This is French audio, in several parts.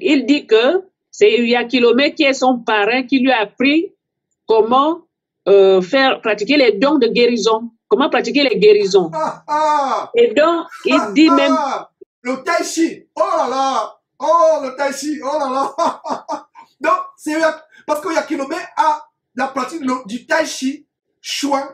il dit que c'est Yakilome qui est son parrain qui lui a appris comment pratiquer les dons de guérison. Comment pratiquer les guérisons. Et donc, il dit même... Le tai chi, oh là là, oh le tai chi, oh là là. Donc, c'est parce que Yakilome a la pratique du tai chi chuan.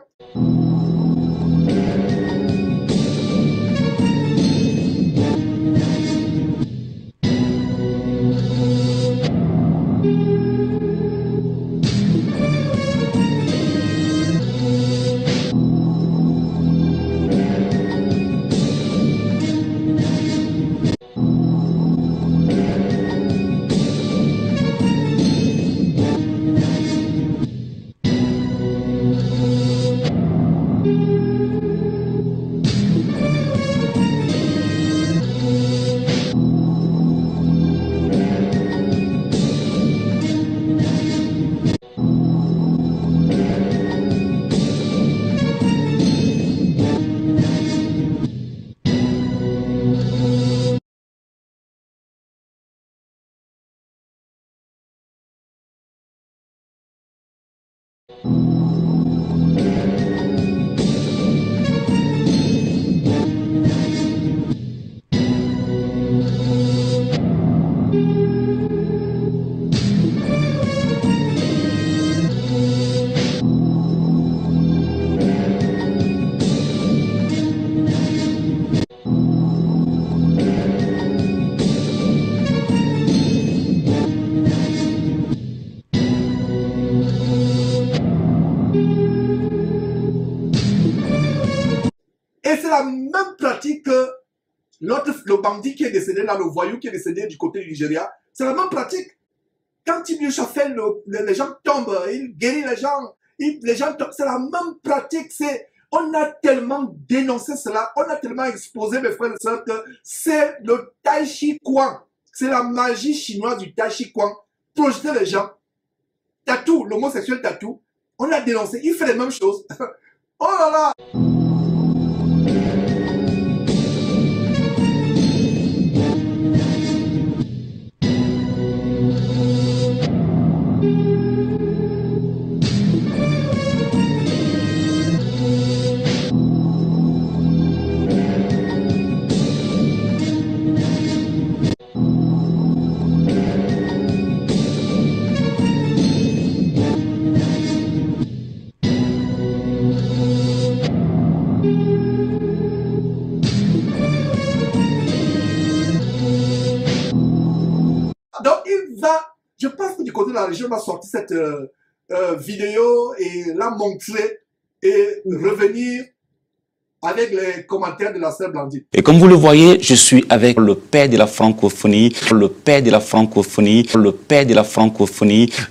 Et c'est la même pratique que l'autre, le bandit qui est décédé là, le voyou qui est décédé du côté du Nigeria. C'est la même pratique. Quand Ibn Chafel, les gens tombent, il guérit les gens, les gens tombent. C'est la même pratique. On a tellement dénoncé cela, on a tellement exposé, mes frères et sœurs, que c'est le Tai Chi Quan. C'est la magie chinoise du Tai Chi Quan. Projeter les gens. Tatou, l'homosexuel tatou. On a dénoncé, il fait les mêmes choses. Oh là là! Donc il va, je pense que du côté de la région, on va sortir cette vidéo et la montrer et revenir avec les commentaires de la sœur Blandine. Et comme vous le voyez, je suis avec le père de la francophonie,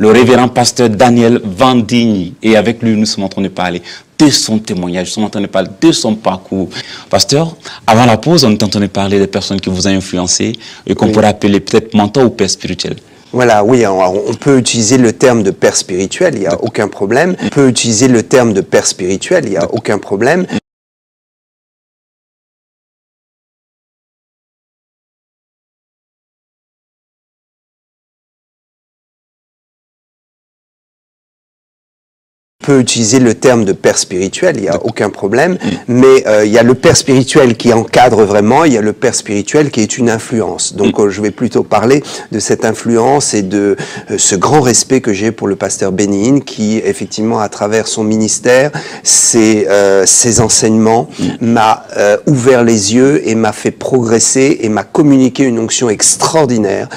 le révérend pasteur Daniel Vandigny. Et avec lui, nous sommes en train de parler de son témoignage, nous sommes en train de parler de son parcours. Pasteur, avant la pause, on est en train de parler des personnes qui vous ont influencé et qu'on pourrait appeler peut-être mentor ou père spirituel. Voilà, oui, on peut utiliser le terme de père spirituel, il n'y a aucun problème. On peut utiliser le terme de père spirituel, il n'y a aucun problème. Peut utiliser le terme de père spirituel, il n'y a aucun problème, mais il y a le père spirituel qui encadre vraiment, il y a le père spirituel qui est une influence. Donc je vais plutôt parler de cette influence et de ce grand respect que j'ai pour le pasteur Benny qui, effectivement, à travers son ministère, ses enseignements, m'a ouvert les yeux et m'a fait progresser et m'a communiqué une onction extraordinaire,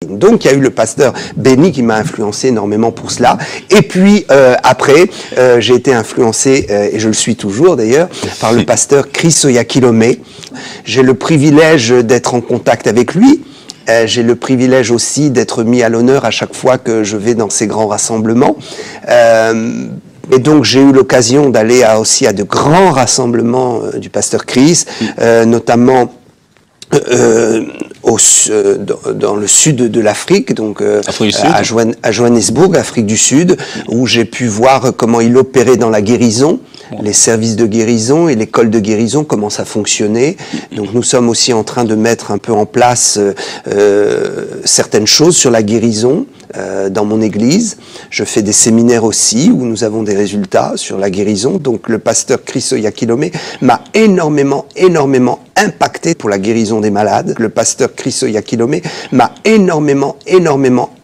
Donc il y a eu le pasteur Benny qui m'a influencé énormément pour cela. Et puis après, j'ai été influencé, et je le suis toujours d'ailleurs, par le pasteur Chris Oyakilome. J'ai le privilège d'être en contact avec lui. J'ai le privilège aussi d'être mis à l'honneur à chaque fois que je vais dans ces grands rassemblements. Et donc j'ai eu l'occasion d'aller aussi à de grands rassemblements du pasteur Chris, notamment dans le sud de l'Afrique, donc à Johannesburg, Afrique du Sud, où j'ai pu voir comment il opérait dans la guérison, les services de guérison et l'école de guérison commencent à fonctionner. Donc nous sommes aussi en train de mettre un peu en place certaines choses sur la guérison dans mon église. Je fais des séminaires aussi où nous avons des résultats sur la guérison. Donc le pasteur Chris Oyakhilome m'a énormément impacté pour la guérison des malades. Le pasteur Chris Oyakhilome m'a énormément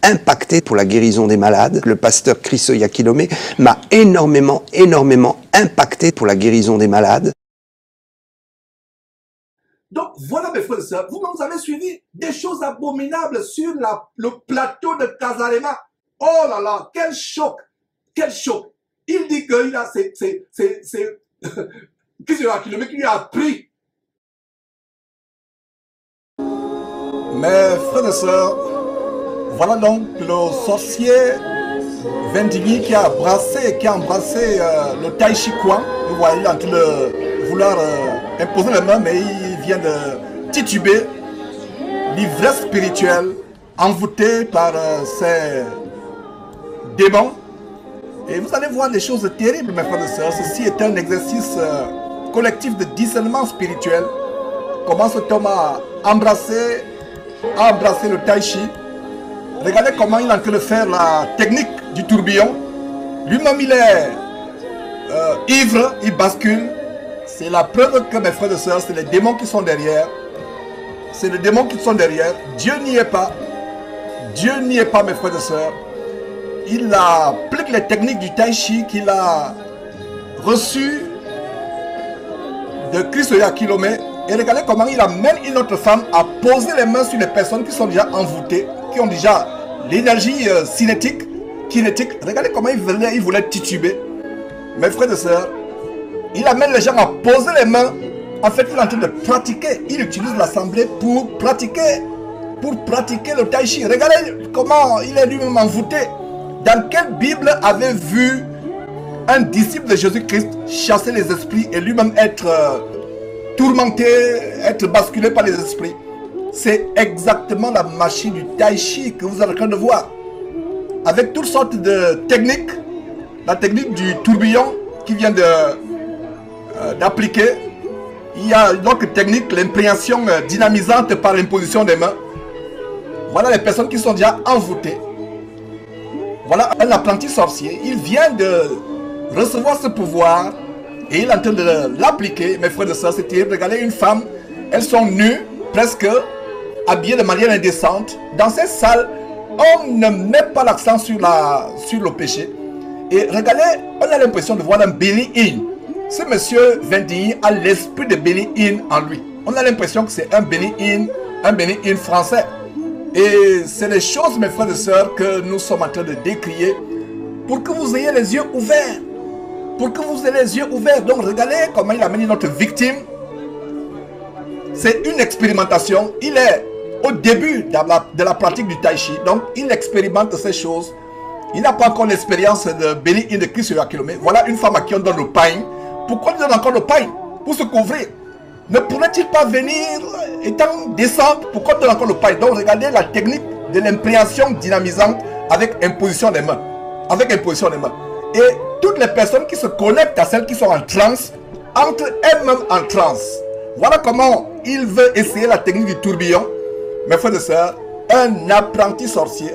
impacté pour la guérison des malades. Le pasteur Chris Oyakhilome m'a énormément impacté pour la guérison des malades. Donc voilà mes frères et sœurs, vous avez suivi des choses abominables sur le plateau de Casarema. Oh là là, quel choc, quel choc. Il dit que Chris Oyakhilome qui lui a appris. Mes frères et sœurs, voilà donc le sorcier Vendini qui a embrassé le Tai Chi Chuan. Vous voyez, il est en train de vouloir imposer les mains, mais il vient de tituber. L'ivresse spirituelle, envoûtée par ces démons. Et vous allez voir des choses terribles, mes frères et sœurs. Ceci est un exercice collectif de discernement spirituel. Comment cet homme a embrassé le Tai Chi. Regardez comment il est en train de faire la technique du tourbillon. Lui-même, il est ivre, il bascule. C'est la preuve que mes frères et sœurs, c'est les démons qui sont derrière. C'est les démons qui sont derrière. Dieu n'y est pas. Dieu n'y est pas, mes frères et sœurs. Il applique les techniques du Tai Chi qu'il a reçues de Chris Oyakhilome. Et regardez comment il amène une autre femme à poser les mains sur les personnes qui sont déjà envoûtées, qui ont déjà l'énergie cinétique, kinétique. Regardez comment il voulait tituber. Mes frères et sœurs, il amène les gens à poser les mains. En fait, il est en train de pratiquer. Il utilise l'assemblée pour pratiquer le Tai Chi. Regardez comment il est lui-même envoûté. Dans quelle Bible avait vu un disciple de Jésus-Christ chasser les esprits et lui-même être tourmenté, être basculé par les esprits? C'est exactement la machine du Tai Chi que vous êtes en train de voir. Avec toutes sortes de techniques. La technique du tourbillon qui vient d'appliquer. Il y a une autre technique, l'imprégnation dynamisante par l'imposition des mains. Voilà les personnes qui sont déjà envoûtées. Voilà un apprenti sorcier. Il vient de recevoir ce pouvoir et il est en train de l'appliquer. Mes frères et sœurs, c'est terrible. Regardez une femme, elles sont nues, presque habillées de manière indécente. Dans ces salles, on ne met pas l'accent sur le péché. Et regardez, on a l'impression de voir un Benny-In. Ce monsieur Vendini a l'esprit de Benny-In en lui. On a l'impression que c'est un Benny-In français. Et c'est les choses, mes frères et sœurs, que nous sommes en train de décrier pour que vous ayez les yeux ouverts. Pour que vous ayez les yeux ouverts. Donc regardez comment il amène notre victime. C'est une expérimentation. Il est au début de la pratique du Tai Chi. Donc il expérimente ces choses. Il n'a pas encore l'expérience de Benny-In de Chris Oyakhilome. Voilà une femme à qui on donne le pain. Pourquoi on donne encore le pain? Pour se couvrir. Ne pourrait-il pas venir étant décente? Pourquoi on donne encore le pain? Donc regardez la technique de l'imprégnation dynamisante avec imposition des mains. Avec imposition des mains. Et toutes les personnes qui se connectent à celles qui sont en transe, entrent elles-mêmes en transe. Voilà comment il veut essayer la technique du tourbillon. Mes frères et sœurs, un apprenti sorcier.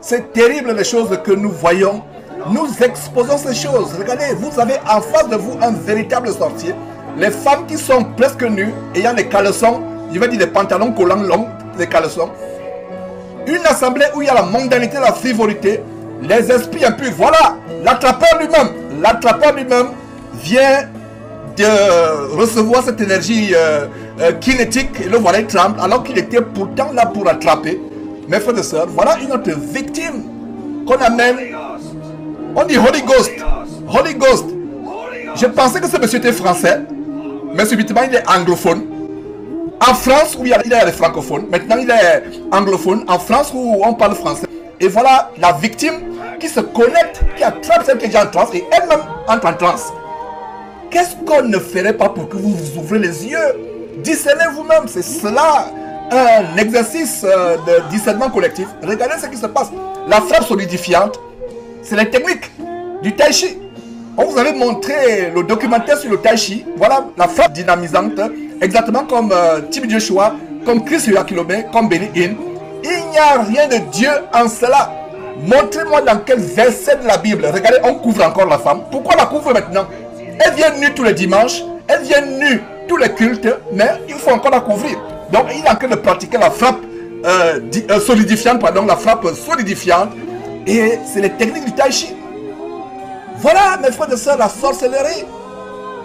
C'est terrible les choses que nous voyons. Nous exposons ces choses. Regardez, vous avez en face de vous un véritable sorcier. Les femmes qui sont presque nues, ayant des caleçons, je vais dire des pantalons collants longs, des caleçons. Une assemblée où il y a la mondanité, la frivolité, les esprits impurs. Voilà, l'attrapeur lui-même vient de recevoir cette énergie kinétique. Et le voilà, il tremble, alors qu'il était pourtant là pour attraper. Mes frères et sœurs, voilà une autre victime qu'on amène. On dit Holy Ghost. Holy Ghost. Je pensais que ce monsieur était français, mais subitement il est anglophone. En France, où il y a les francophones, maintenant il est anglophone. En France, où on parle français. Et voilà la victime qui se connecte, qui attrape celle qui est déjà en transe et elle-même entre en transe. Qu'est-ce qu'on ne ferait pas pour que vous vous ouvrez les yeux? Discernez vous-même, c'est cela un exercice de discernement collectif. Regardez ce qui se passe. La frappe solidifiante, c'est la technique du Tai Chi. On vous avait montré le documentaire sur le Tai Chi. Voilà la frappe dynamisante, exactement comme Tibi Joshua, comme Chris Yakilome, comme Benny Hinn. Il n'y a rien de Dieu en cela. Montrez-moi dans quel verset de la Bible. Regardez, on couvre encore la femme. Pourquoi la couvre maintenant? Elle vient nue tous les dimanches. Elle vient nue tous les cultes. Mais il faut encore la couvrir. Donc il est en train de pratiquer la frappe solidifiante, pardon, la frappe solidifiante. Et c'est les techniques du Tai Chi. Voilà, mes frères et sœurs, la sorcellerie.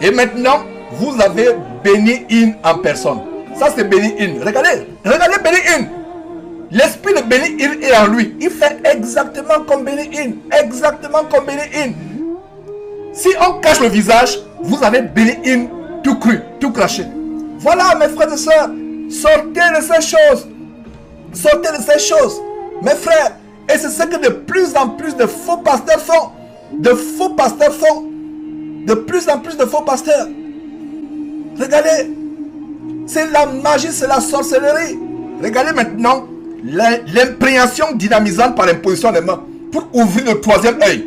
Et maintenant, vous avez Benny Hinn en personne. Ça, c'est Benny Hinn. Regardez, regardez Benny Hinn. L'esprit de Benny Hinn est en lui. Il fait exactement comme Benny Hinn. Exactement comme Benny Hinn. Si on cache le visage, vous avez Benny Hinn tout cru, tout craché. Voilà, mes frères et sœurs. Sortez de ces choses. Sortez de ces choses. Mes frères. Et c'est ce que de plus en plus de faux pasteurs font. De faux pasteurs font. De plus en plus de faux pasteurs. Regardez. C'est la magie, c'est la sorcellerie. Regardez maintenant l'imprégnation dynamisante par l'imposition des mains pour ouvrir le troisième œil.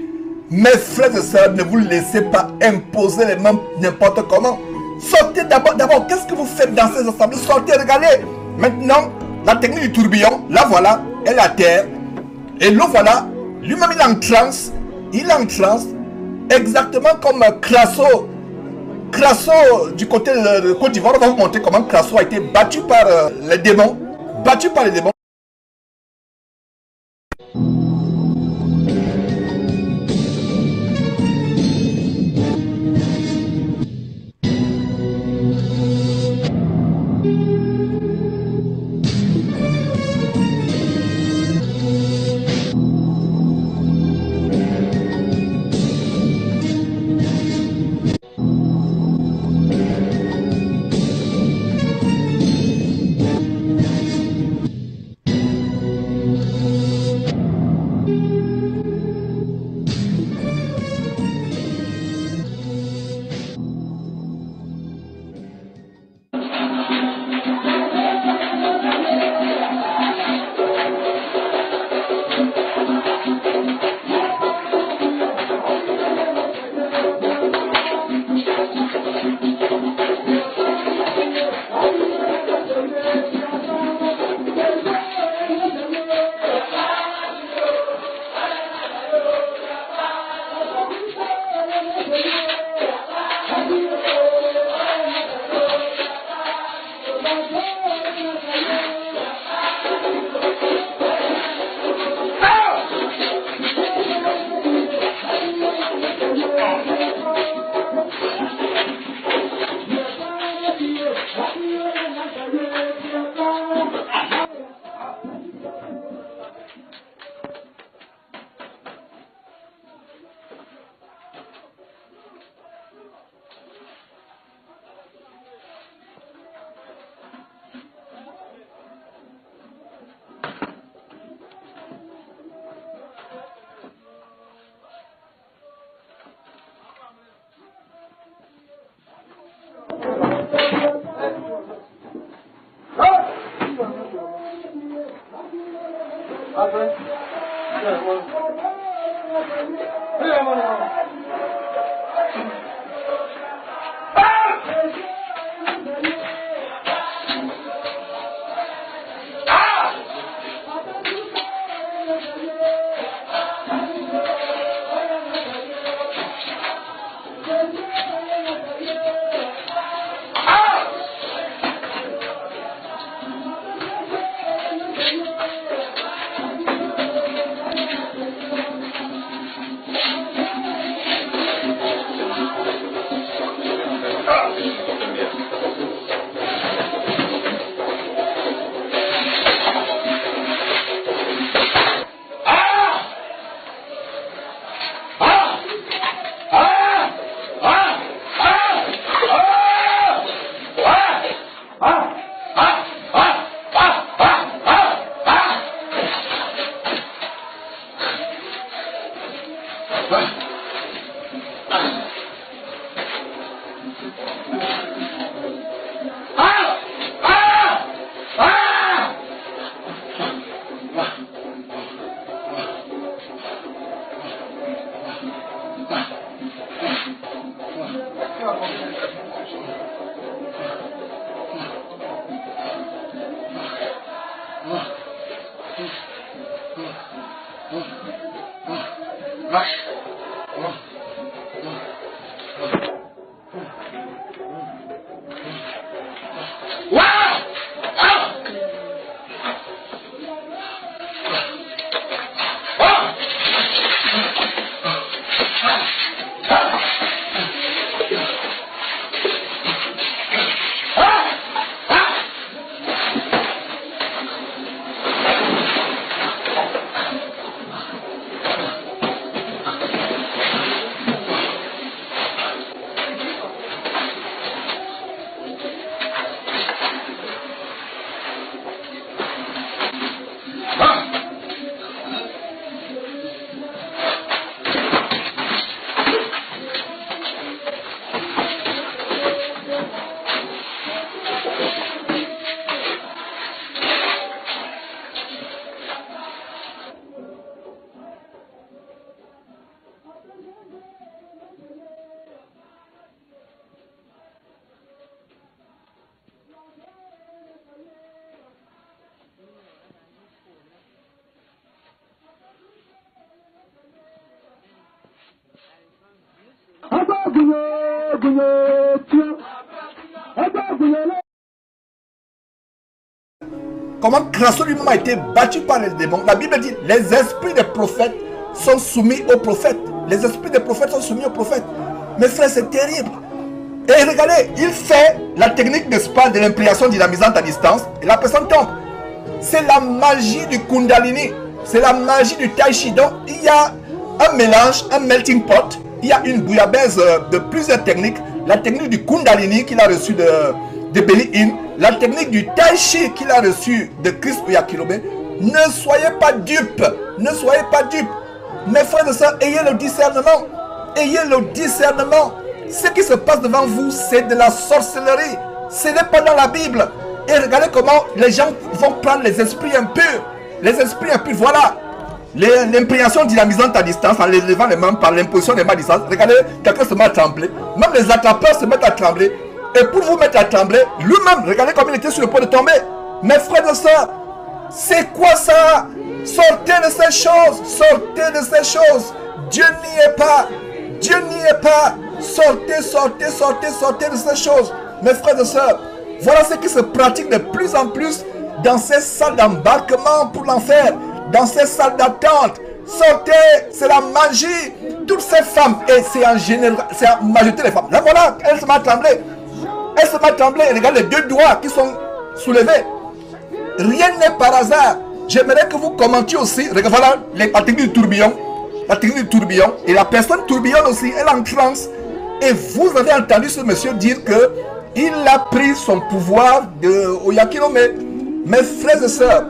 Mes frères et sœurs, ne vous laissez pas imposer les mains n'importe comment. Sortez d'abord, qu'est-ce que vous faites dans ces assemblées? Sortez, regardez. Maintenant, la technique du tourbillon, la voilà, elle est à terre. Et le voilà, lui-même il est en transe. Il est en transe, exactement comme Crasso. Crasso, du côté de Côte d'Ivoire, on va vous montrer comment Crasso a été battu par les démons. Battu par les démons. Comment Crasso lui-même a été battu par les démons. La Bible dit, les esprits des prophètes sont soumis aux prophètes. Les esprits des prophètes sont soumis aux prophètes. Mes frères, c'est terrible. Et regardez, il fait la technique, n'est-ce pas, de l'imprégnation dynamisante à distance. Et la personne tombe. C'est la magie du Kundalini. C'est la magie du Tai Chi. Donc, il y a un mélange, un melting pot. Il y a une bouillabaisse de plusieurs techniques. La technique du Kundalini qu'il a reçu de Benny Hinn. La technique du Tai Chi qu'il a reçu de Chris Oyakhilome. Ne soyez pas dupes. Ne soyez pas dupes. Mes frères et sœurs, ayez le discernement. Ayez le discernement. Ce qui se passe devant vous, c'est de la sorcellerie. Ce n'est pas dans la Bible. Et regardez comment les gens vont prendre les esprits impurs. Les esprits impurs, voilà. L'imprégnation dynamisante à distance, en les levant les mains par l'imposition des mains à distance. Regardez, quelqu'un se met à trembler. Même les attrapeurs se mettent à trembler. Et pour vous mettre à trembler, lui-même, regardez comme il était sur le point de tomber. Mes frères et sœurs, c'est quoi ça? Sortez de ces choses. Sortez de ces choses. Dieu n'y est pas. Dieu n'y est pas. Sortez, sortez, sortez, sortez de ces choses. Mes frères et sœurs, voilà ce qui se pratique de plus en plus dans ces salles d'embarquement pour l'enfer, dans ces salles d'attente. Sortez, c'est la magie. Toutes ces femmes, et c'est en général, c'est en majorité les femmes. Là voilà, elles se mettent à trembler. Elles se mettent à trembler. Regarde les deux doigts qui sont soulevés. Rien n'est par hasard. J'aimerais que vous commentiez aussi. Regarde, voilà la technique du tourbillon. La technique du tourbillon. Et la personne tourbillonne aussi, elle est en transe. Et vous avez entendu ce monsieur dire que il a pris son pouvoir de Oyakhilome. Mes frères et sœurs,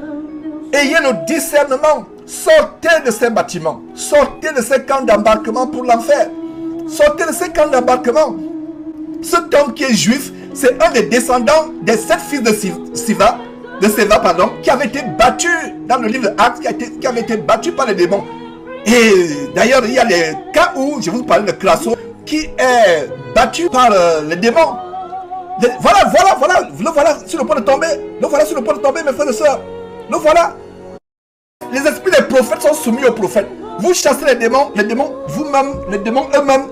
ayez le discernement. Sortez de ces bâtiments. Sortez de ces camps d'embarquement pour l'enfer. Sortez de ces camps d'embarquement. Cet homme qui est juif, c'est un des descendants des 7 fils de Seva, pardon, qui avait été battu dans le livre de Actes, qui avait été battu par les démons. Et d'ailleurs, il y a les cas où, je vous parle de Crasso, qui est battu par les démons. Le voilà sur le point de tomber. Le voilà sur le point de tomber, mes frères et sœurs. Le voilà. Les esprits des prophètes sont soumis aux prophètes. Vous chassez les démons vous-même, les démons eux-mêmes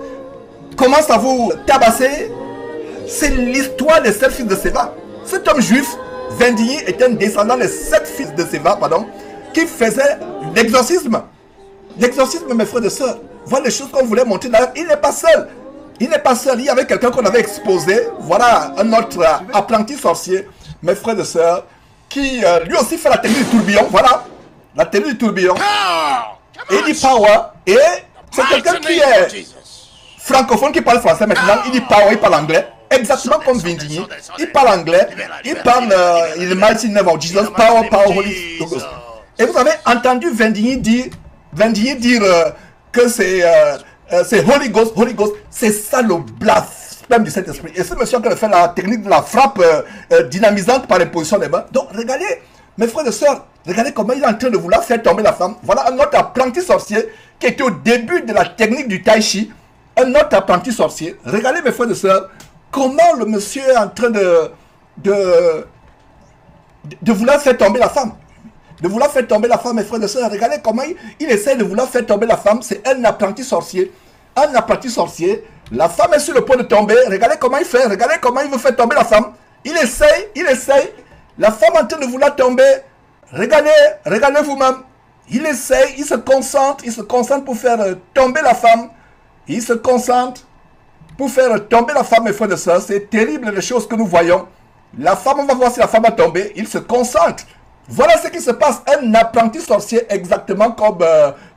commencent à vous tabasser. C'est l'histoire des 7 fils de Seva. Cet homme juif, Vendigny, était un descendant des 7 fils de Seva, pardon, qui faisait l'exorcisme. L'exorcisme, mes frères et sœurs. Voilà les choses qu'on voulait montrer là. Il n'est pas seul. Il n'est pas seul. Il y avait quelqu'un qu'on avait exposé. Voilà un autre apprenti sorcier, mes frères et sœurs, qui lui aussi fait la technique du tourbillon. Voilà. La technique du tourbillon. Eddie Power. Et c'est quelqu'un qui est francophone, qui parle français maintenant. Eddie Power, il parle anglais. Exactement comme Vendigny. Il parle anglais. Il parle in the mighty name of Jesus. Power, Holy Ghost. Et vous avez entendu Vendigny dire que c'est Holy Ghost. C'est ça le blasphème du Saint-Esprit. Et ce monsieur qui a fait la technique de la frappe dynamisante par l'imposition des mains. Donc regardez, mes frères et sœurs, regardez comment il est en train de vouloir faire tomber la femme. Voilà un autre apprenti sorcier qui était au début de la technique du Tai Chi. Un autre apprenti sorcier. Regardez, mes frères et sœurs, comment le monsieur est en train de vouloir faire tomber la femme. de vouloir faire tomber la femme, mes frères et sœurs. Regardez comment il essaie de vouloir faire tomber la femme. C'est un apprenti sorcier. Un apprenti sorcier. La femme est sur le point de tomber. Regardez comment il fait. Regardez comment il veut faire tomber la femme. Il essaye. La femme est en train de vouloir tomber. Regardez vous-même. Il essaye, il se concentre pour faire tomber la femme. Il se concentre pour faire tomber la femme, mes frères et sœurs. C'est terrible les choses que nous voyons. La femme, on va voir si la femme va tomber. Il se concentre. Voilà ce qui se passe. Un apprenti sorcier exactement comme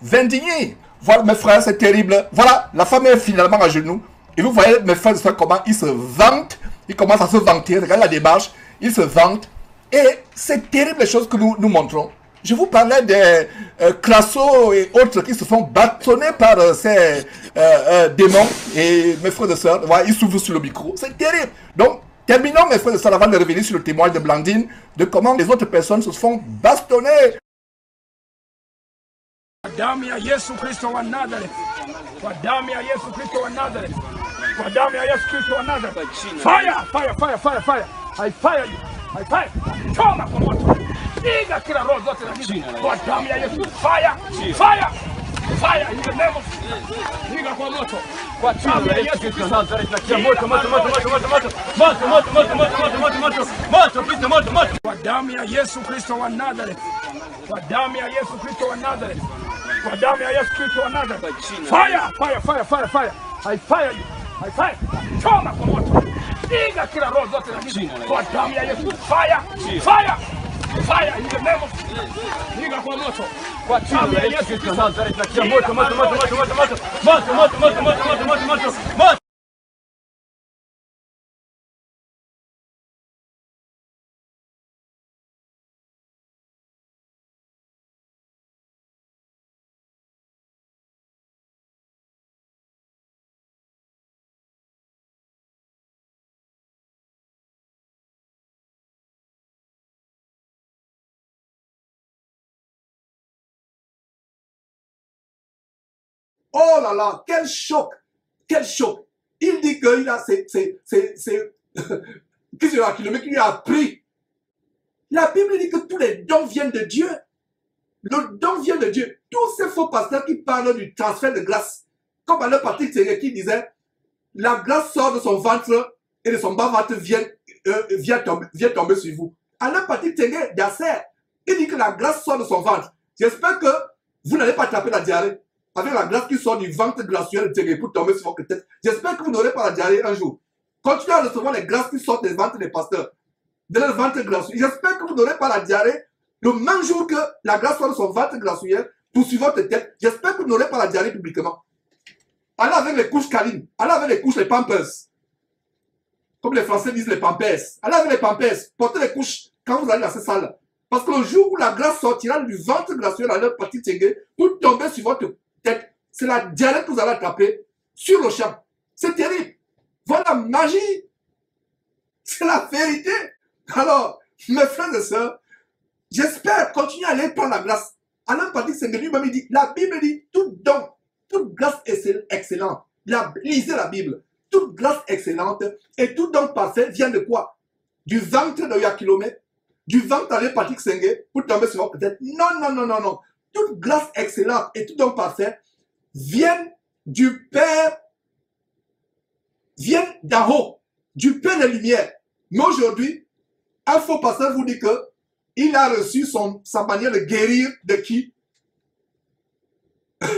Vendigny. Voilà mes frères, c'est terrible. Voilà, la femme est finalement à genoux. Et vous voyez mes frères et sœurs comment il se vante. Il commence à se vanter. Regardez la démarche. Il se vante. Et c'est terrible les choses que nous montrons. Je vous parlais des Crasso et autres qui se font bâtonner par ces démons. Et mes frères et sœurs, voilà, ils s'ouvrent sur le micro. C'est terrible. Donc, terminons mes frères et sœurs avant de revenir sur le témoignage de Blandine, de comment les autres personnes se font bastonner. Kwa damu ya Yesu Kristo wa Nazareth. Kwa damu ya Yesu Kristo wa Nazareth. Kwa damu ya Yesu Kristo wa Nazareth. Fire, fire, fire, fire, fire. I fire you. I fire. Choma kwa moto. Piga kila roho zote za giza. Kwa damu ya Yesu. Fire, fire. Fire in the name of Piga kwa moto. Kwa damu ya Yesu Kristo wa Nazareth. Na moto, moto, moto, moto, moto, moto. Moto, moto, moto, moto, moto, moto, moto. Moto, pita moto, moto. Kwa damu ya Yesu Kristo wa Nazareth. Kwa damu ya Yesu Kristo wa Nazareth. Kwa damu ya Yesu Kristo wa Nazareth. Fire, fire, fire, fire, fire. I fire you. I fire. Choma kwa moto. Piga kila roho zote za giza. Kwa damu ya Yesu. Fire, fire. Fire in the name of Piga kwa moto. Kwa damu ya Yesu Kristo wa Nazareth. Na moto, moto, moto, moto, moto, moto. Moto, moto, moto, moto, moto, moto, moto. Moto. Oh là là, quel choc! Quel choc! Il dit qu'il a plusieurs kilomètres qu'il a appris. La Bible dit que tous les dons viennent de Dieu. Le don vient de Dieu. Tous ces faux pasteurs qui parlent du transfert de grâce, comme à leur Patrick Thégué qui disait, la grâce sort de son ventre et de son bas-ventre vient tomber sur vous. Alors Patrick Thégué d'Asser, il dit que la grâce sort de son ventre. J'espère que vous n'allez pas attraper la diarrhée avec la grâce qui sort du ventre glacial de Thégué pour tomber sur votre tête. J'espère que vous n'aurez pas la diarrhée un jour. Continuez à recevoir les grâces qui sortent des ventres des pasteurs, de leur ventre glacial. J'espère que vous n'aurez pas la diarrhée le même jour que la grâce sort de son ventre glacial pour sur votre tête. J'espère que vous n'aurez pas la diarrhée publiquement. Allez avec les couches câlines, allez avec les couches, les pampers. Comme les Français disent les pampers. Allez avec les pampers, portez les couches quand vous allez dans cette salle. Parce que le jour où la grâce sortira du ventre glacial à leur petit Thégué pour tomber sur votre tête, c'est la diarrhée que vous allez attraper sur le champ. C'est terrible. Voilà la magie. C'est la vérité. Alors, mes frères et sœurs, j'espère continuer à aller prendre la grâce. Alain Patrick Senghel lui-même il dit, la Bible dit, tout don, toute grâce excellente. Lisez la Bible. Toute grâce excellente et tout don parfait vient de quoi? Du ventre de Yakilomé, du ventre d'Alain Patrick Senghel pour tomber sur votre tête. Non, non, non, non, non. Toute grâce excellente et tout don parfait viennent du Père, viennent d'en haut, du Père des Lumières. Mais aujourd'hui, un faux pasteur vous dit que il a reçu sa manière de guérir de qui?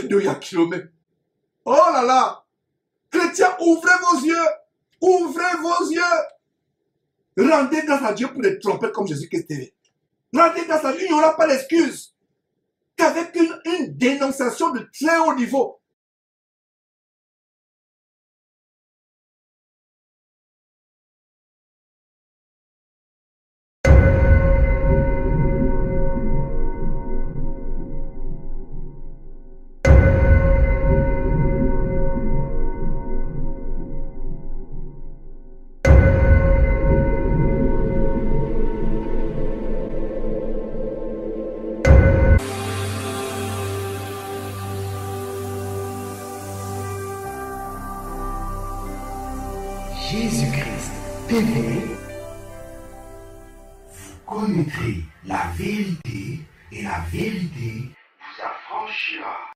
De Yakilomé. Oh là là! Chrétiens, ouvrez vos yeux! Ouvrez vos yeux! Rendez grâce à Dieu pour les trompettes comme Jésus-Christ TV. Rendez grâce à Dieu, il n'y aura pas d'excuse. Qu'avec une dénonciation de très haut niveau. Jésus-Christ TV, vous connaîtrez la vérité et la vérité vous affranchira.